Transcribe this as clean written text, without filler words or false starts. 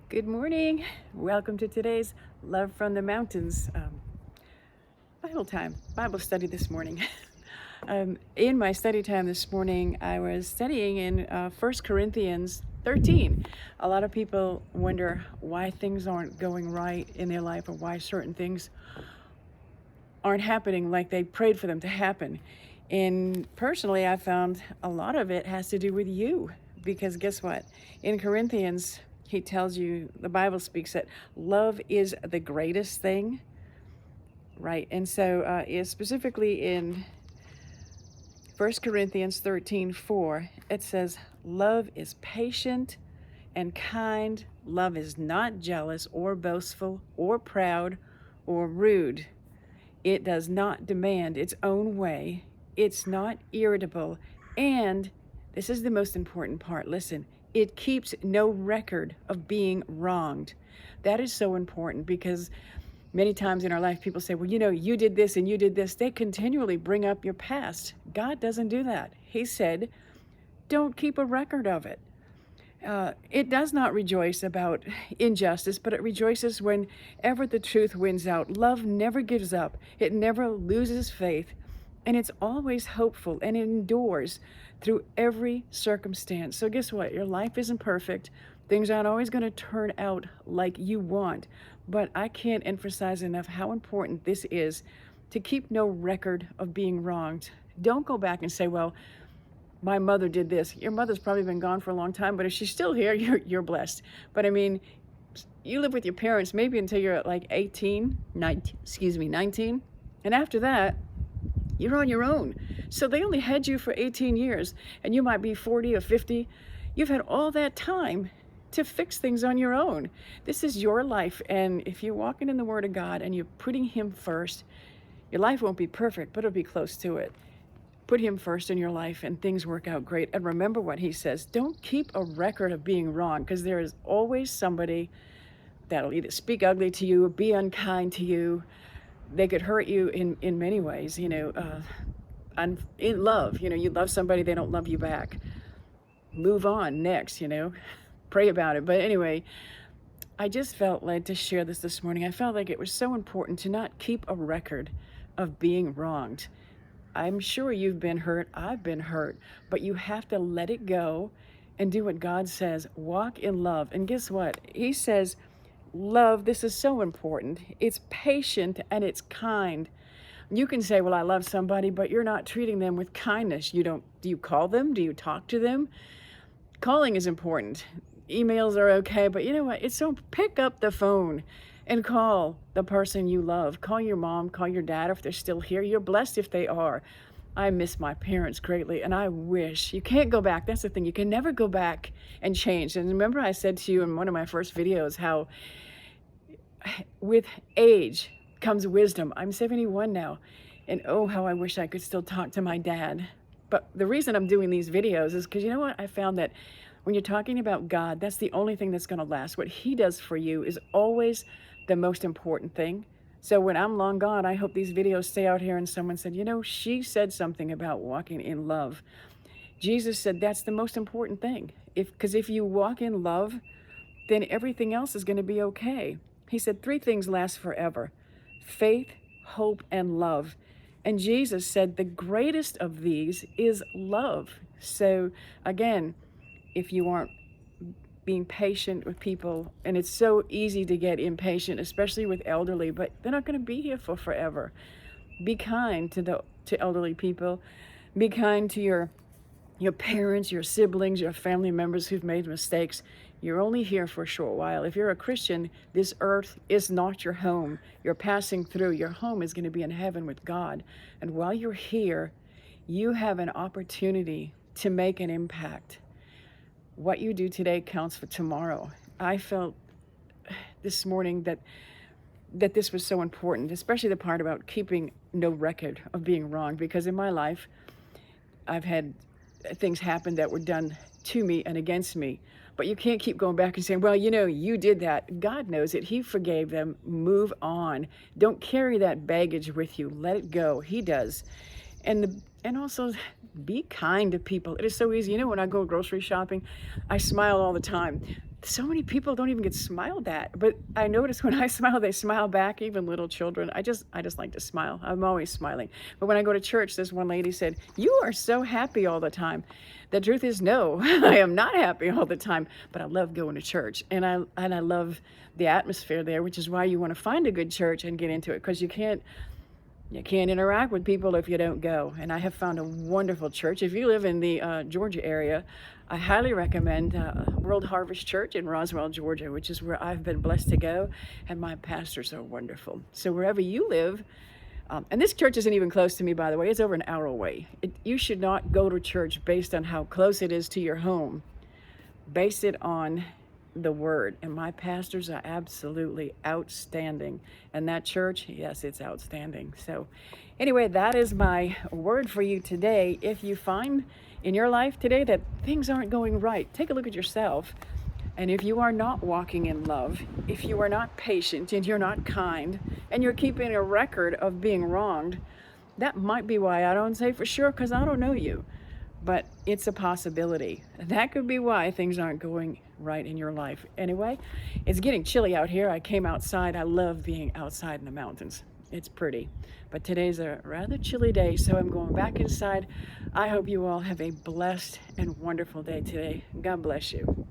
Good morning. Welcome to today's Love from the Mountains Bible study this morning. In my study time this morning, I was studying in 1 Corinthians 13. A lot of people wonder why things aren't going right in their life or why certain things aren't happening like they prayed for them to happen. And personally, I found a lot of it has to do with you, because guess what? In Corinthians, he tells you, the Bible speaks that love is the greatest thing, right? And so specifically in 1 Corinthians 13:4, it says, love is patient and kind. Love is not jealous or boastful or proud or rude. It does not demand its own way. It's not irritable. And this is the most important part. Listen, it keeps no record of being wronged. That is so important, because many times in our life, people say, well, you did this and you did this. They continually bring up your past. God doesn't do that. He said, don't keep a record of it. It does not rejoice about injustice, but it rejoices whenever the truth wins out. Love never gives up. It never loses faith. And it's always hopeful, and it endures through every circumstance. So guess what? Your life isn't perfect. Things aren't always going to turn out like you want. But I can't emphasize enough how important this is, to keep no record of being wronged. Don't go back and say, well, my mother did this. Your mother's probably been gone for a long time, but if she's still here, you're blessed. But I mean, you live with your parents maybe until you're like 19. And after that, you're on your own. So they only had you for 18 years, and you might be 40 or 50. You've had all that time to fix things on your own. This is your life, and if you're walking in the Word of God and you're putting Him first, your life won't be perfect, but it'll be close to it. Put Him first in your life and things work out great. And remember what He says. Don't keep a record of being wrong, because there is always somebody that'll either speak ugly to you, be unkind to you. They could hurt you in many ways, in love. You love somebody, they don't love you back. Move on next, pray about it. But anyway, I just felt led to share this morning. I felt like it was so important to not keep a record of being wronged. I'm sure you've been hurt. I've been hurt. But you have to let it go and do what God says. Walk in love. And guess what? He says, love, this is so important. It's patient and it's kind. You can say, well, I love somebody, but you're not treating them with kindness. Do you call them? Do you talk to them? Calling is important. Emails are okay, but you know what? Pick up the phone and call the person you love. Call your mom, call your dad if they're still here. You're blessed if they are. I miss my parents greatly, and I wish. You can't go back. That's the thing. You can never go back and change. And remember I said to you in one of my first videos how with age comes wisdom. I'm 71 now, and oh, how I wish I could still talk to my dad. But the reason I'm doing these videos is because you know what? I found that when you're talking about God, that's the only thing that's going to last. What He does for you is always the most important thing. So when I'm long gone, I hope these videos stay out here and someone said, she said something about walking in love. Jesus said that's the most important thing. Because if you walk in love, then everything else is going to be okay. He said 3 things last forever: faith, hope, and love. And Jesus said the greatest of these is love. So again, if you aren't being patient with people, and it's so easy to get impatient, especially with elderly, but they're not going to be here for forever. Be kind to elderly people. Be kind to your parents, your siblings, your family members who've made mistakes. You're only here for a short while. If you're a Christian, this earth is not your home. You're passing through. Your home is going to be in heaven with God. And while you're here, you have an opportunity to make an impact. What you do today counts for tomorrow. I felt this morning that this was so important, especially the part about keeping no record of being wrong, because in my life, I've had things happen that were done to me and against me. But you can't keep going back and saying, well, you did that. God knows it. He forgave them. Move on. Don't carry that baggage with you. Let it go. He does. And also be kind to people. It is so easy. When I go grocery shopping, I smile all the time. so many people don't even get smiled at, but I notice when I smile, they smile back, even little children. I just like to smile. I'm always smiling. But when I go to church, this one lady said, "You are so happy all the time." The truth is, no, I am not happy all the time, but I love going to church, and I love the atmosphere there, which is why you want to find a good church and get into it, because you can't interact with people if you don't go. And I have found a wonderful church. If you live in the Georgia area, I highly recommend World Harvest Church in Roswell, Georgia, which is where I've been blessed to go, and my pastors are wonderful. So wherever you live, and this church isn't even close to me, by the way, it's over an hour away. You should not go to church based on how close it is to your home. Base it on the word, and my pastors are absolutely outstanding, and that church, yes, it's outstanding. So anyway, that is my word for you today. If you find in your life today that things aren't going right, take a look at yourself, and if you are not walking in love, if you are not patient and you're not kind, and you're keeping a record of being wronged, that might be why. I don't say for sure, because I don't know you, but it's a possibility. That could be why things aren't going right in your life. Anyway, it's getting chilly out here. I came outside. I love being outside in the mountains. It's pretty. But today's a rather chilly day, so I'm going back inside. I hope you all have a blessed and wonderful day today. God bless you.